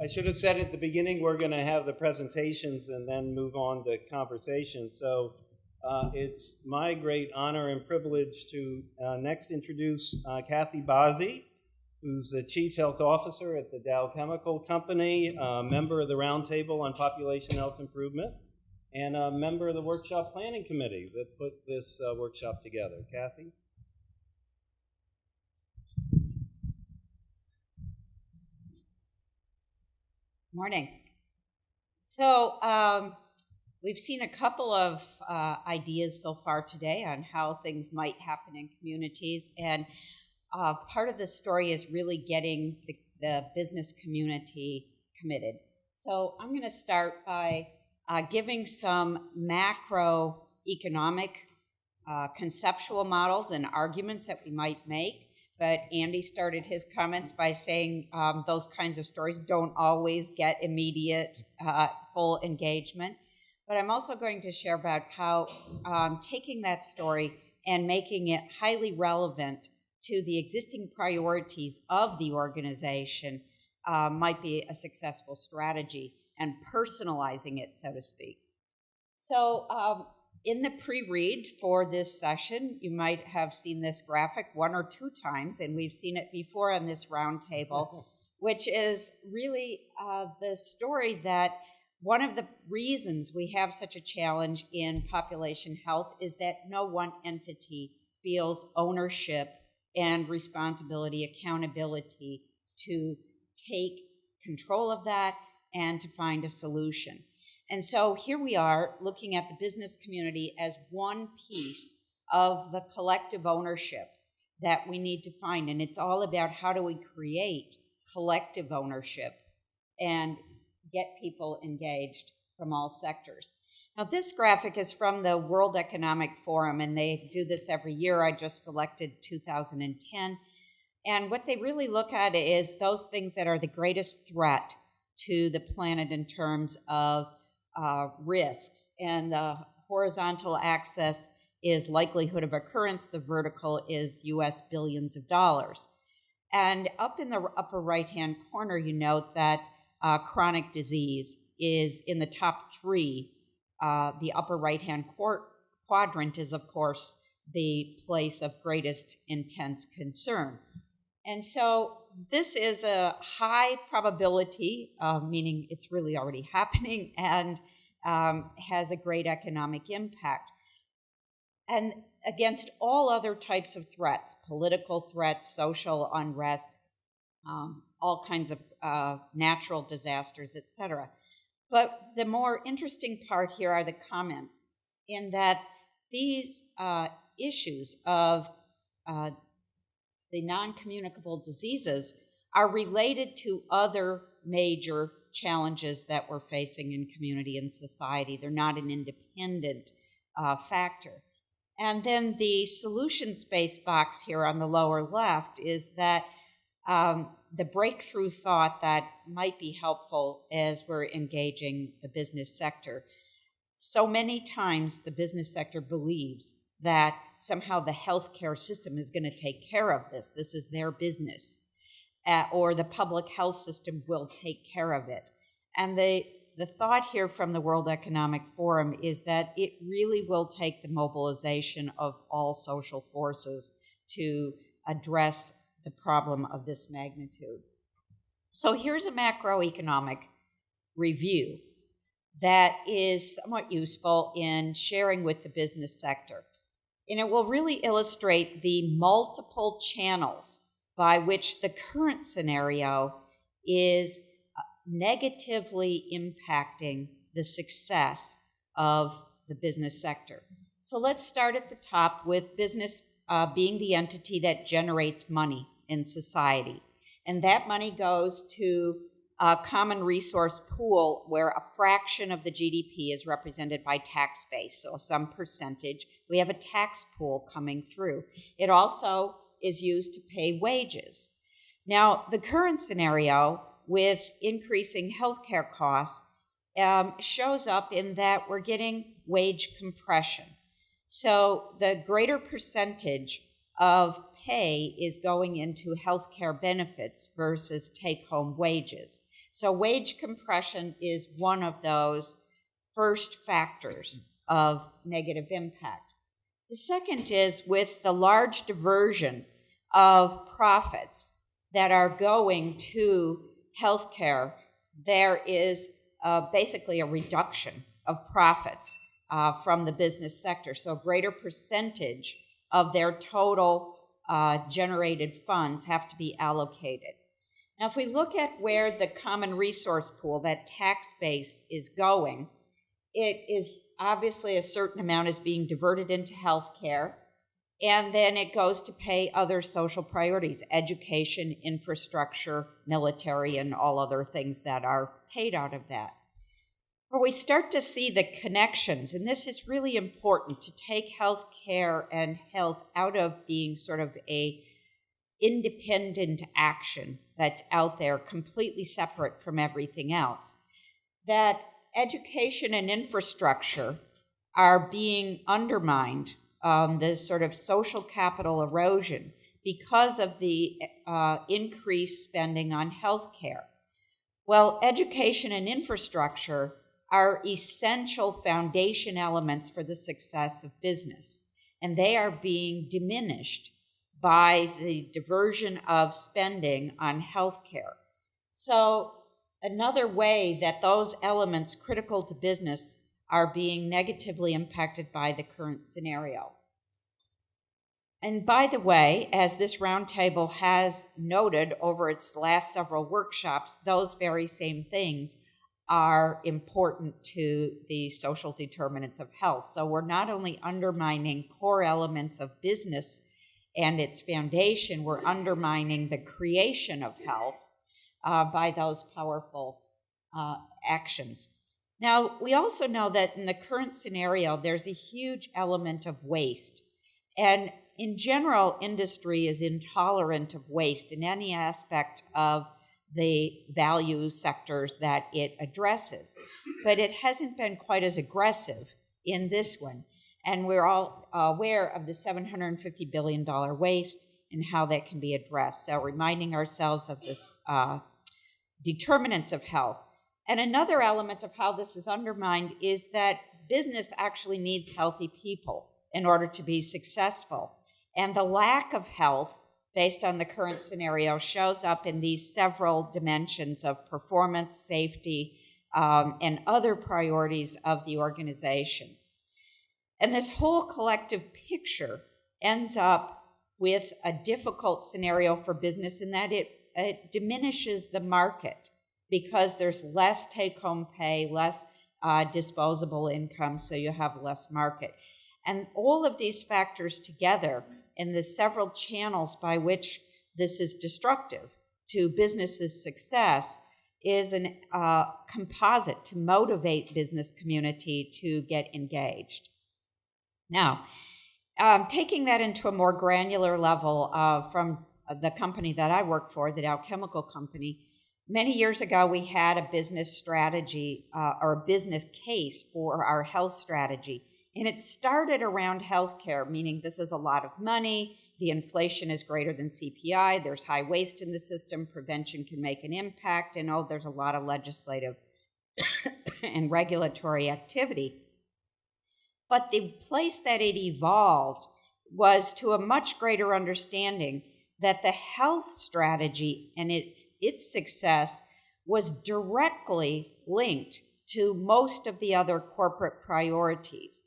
I should have said at the beginning we're going to have the presentations and then move on to conversation. So it's my great honor and privilege to next introduce Kathy Baase, who's the Chief Health Officer at the Dow Chemical Company, member of the Roundtable on Population Health Improvement, and a member of the Workshop Planning Committee that put this workshop together. Kathy? Morning. So we've seen a couple of ideas so far today on how things might happen in communities, and part of the story is really getting the business community committed. So I'm going to start by giving some macroeconomic conceptual models and arguments that we might make. But Andy started his comments by saying those kinds of stories don't always get immediate full engagement. But I'm also going to share about how taking that story and making it highly relevant to the existing priorities of the organization might be a successful strategy, and personalizing it, so to speak. So in the pre-read for this session, you might have seen this graphic one or two times, and we've seen it before on this roundtable, which is really the story that one of the reasons we have such a challenge in population health is that no one entity feels ownership and responsibility, accountability to take control of that and to find a solution. And so here we are looking at the business community as one piece of the collective ownership that we need to find. And it's all about how do we create collective ownership and get people engaged from all sectors. Now, this graphic is from the World Economic Forum, and they do this every year. I just selected 2010. And what they really look at is those things that are the greatest threat to the planet in terms of risks. And the horizontal axis is likelihood of occurrence. The vertical is US billions of dollars. And up in the upper right-hand corner, you note that chronic disease is in the top three. The upper right-hand quadrant is, of course, the place of greatest intense concern. And so this is a high probability, meaning it's really already happening, and has a great economic impact. And against all other types of threats, political threats, social unrest, all kinds of natural disasters, etc. But the more interesting part here are the comments, in that these issues of the non-communicable diseases are related to other major challenges that we're facing in community and society. They're not an independent factor. And then the solution space box here on the lower left is that the breakthrough thought that might be helpful as we're engaging the business sector. So many times the business sector believes that somehow the healthcare system is going to take care of this. This is their business. Or the public health system will take care of it. And the thought here from the World Economic Forum is that it really will take the mobilization of all social forces to address the problem of this magnitude. So here's a macroeconomic review that is somewhat useful in sharing with the business sector. And it will really illustrate the multiple channels by which the current scenario is negatively impacting the success of the business sector. So let's start at the top with business being the entity that generates money in society. And that money goes to a common resource pool where a fraction of the GDP is represented by tax base, so some percentage. We have a tax pool coming through. It also is used to pay wages. Now, the current scenario with increasing healthcare costs shows up in that we're getting wage compression. So the greater percentage of pay is going into healthcare benefits versus take-home wages. So wage compression is one of those first factors of negative impact. The second is with the large diversion of profits that are going to healthcare, there is basically a reduction of profits from the business sector. So a greater percentage of their total generated funds have to be allocated. Now, if we look at where the common resource pool, that tax base, is going, it is obviously a certain amount is being diverted into healthcare, and then it goes to pay other social priorities, education, infrastructure, military, and all other things that are paid out of that. Where we start to see the connections, and this is really important, to take healthcare and health out of being sort of a independent action that's out there completely separate from everything else, that education and infrastructure are being undermined, the sort of social capital erosion, because of the increased spending on healthcare. Well, education and infrastructure are essential foundation elements for the success of business, and they are being diminished by the diversion of spending on healthcare. So another way that those elements critical to business are being negatively impacted by the current scenario. And by the way, as this roundtable has noted over its last several workshops, those very same things are important to the social determinants of health. So we're not only undermining core elements of business and its foundation, we're undermining the creation of health by those powerful actions. Now, we also know that in the current scenario, there's a huge element of waste. And in general, industry is intolerant of waste in any aspect of the value sectors that it addresses. But it hasn't been quite as aggressive in this one. And we're all aware of the $750 billion waste and how that can be addressed. So reminding ourselves of this determinants of health. And another element of how this is undermined is that business actually needs healthy people in order to be successful. And the lack of health, based on the current scenario, shows up in these several dimensions of performance, safety, and other priorities of the organization. And this whole collective picture ends up with a difficult scenario for business in that it diminishes the market because there's less take-home pay, less disposable income, so you have less market. And all of these factors together and the several channels by which this is destructive to business's success is a composite to motivate business community to get engaged. Now, taking that into a more granular level from the company that I work for, the Dow Chemical Company, many years ago we had a business strategy or a business case for our health strategy. And it started around healthcare, meaning this is a lot of money, the inflation is greater than CPI, there's high waste in the system, prevention can make an impact, and there's a lot of legislative and regulatory activity. But the place that it evolved was to a much greater understanding that the health strategy and its success was directly linked to most of the other corporate priorities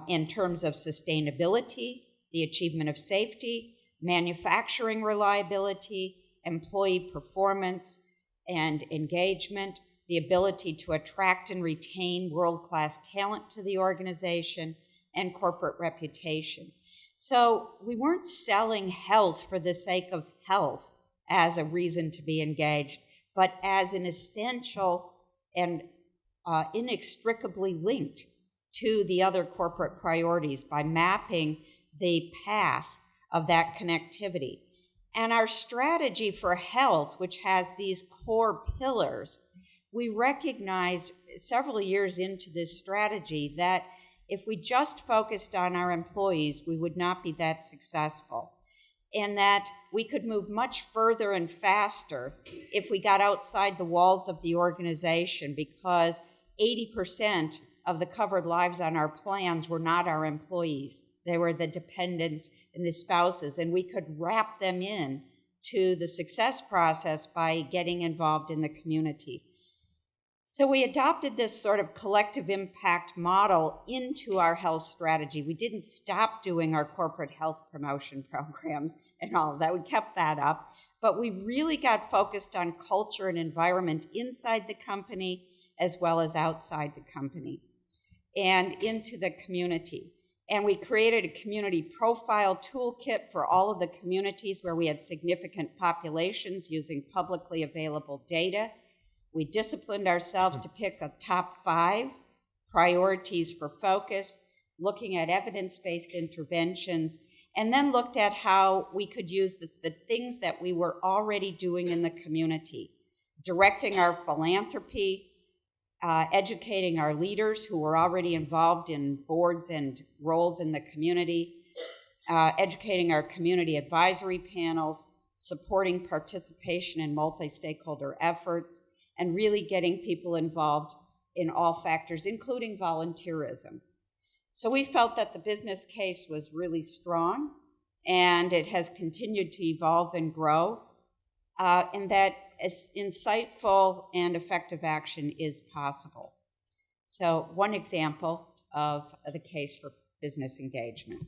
in terms of sustainability, the achievement of safety, manufacturing reliability, employee performance and engagement, the ability to attract and retain world-class talent to the organization, and corporate reputation. So we weren't selling health for the sake of health as a reason to be engaged, but as an essential and inextricably linked to the other corporate priorities by mapping the path of that connectivity. And our strategy for health, which has these core pillars, we recognized several years into this strategy that if we just focused on our employees, we would not be that successful. and that we could move much further and faster if we got outside the walls of the organization, because 80% of the covered lives on our plans were not our employees. They were the dependents and the spouses, and we could wrap them in to the success process by getting involved in the community. So we adopted this sort of collective impact model into our health strategy. We didn't stop doing our corporate health promotion programs and all of that. We kept that up, but we really got focused on culture and environment inside the company as well as outside the company and into the community. And we created a community profile toolkit for all of the communities where we had significant populations using publicly available data. We disciplined ourselves to pick a top 5 priorities for focus, looking at evidence-based interventions, and then looked at how we could use the things that we were already doing in the community, directing our philanthropy, educating our leaders who were already involved in boards and roles in the community, educating our community advisory panels, supporting participation in multi-stakeholder efforts, and really getting people involved in all factors, including volunteerism. So we felt that the business case was really strong, and it has continued to evolve and grow, and that insightful and effective action is possible. So one example of the case for business engagement.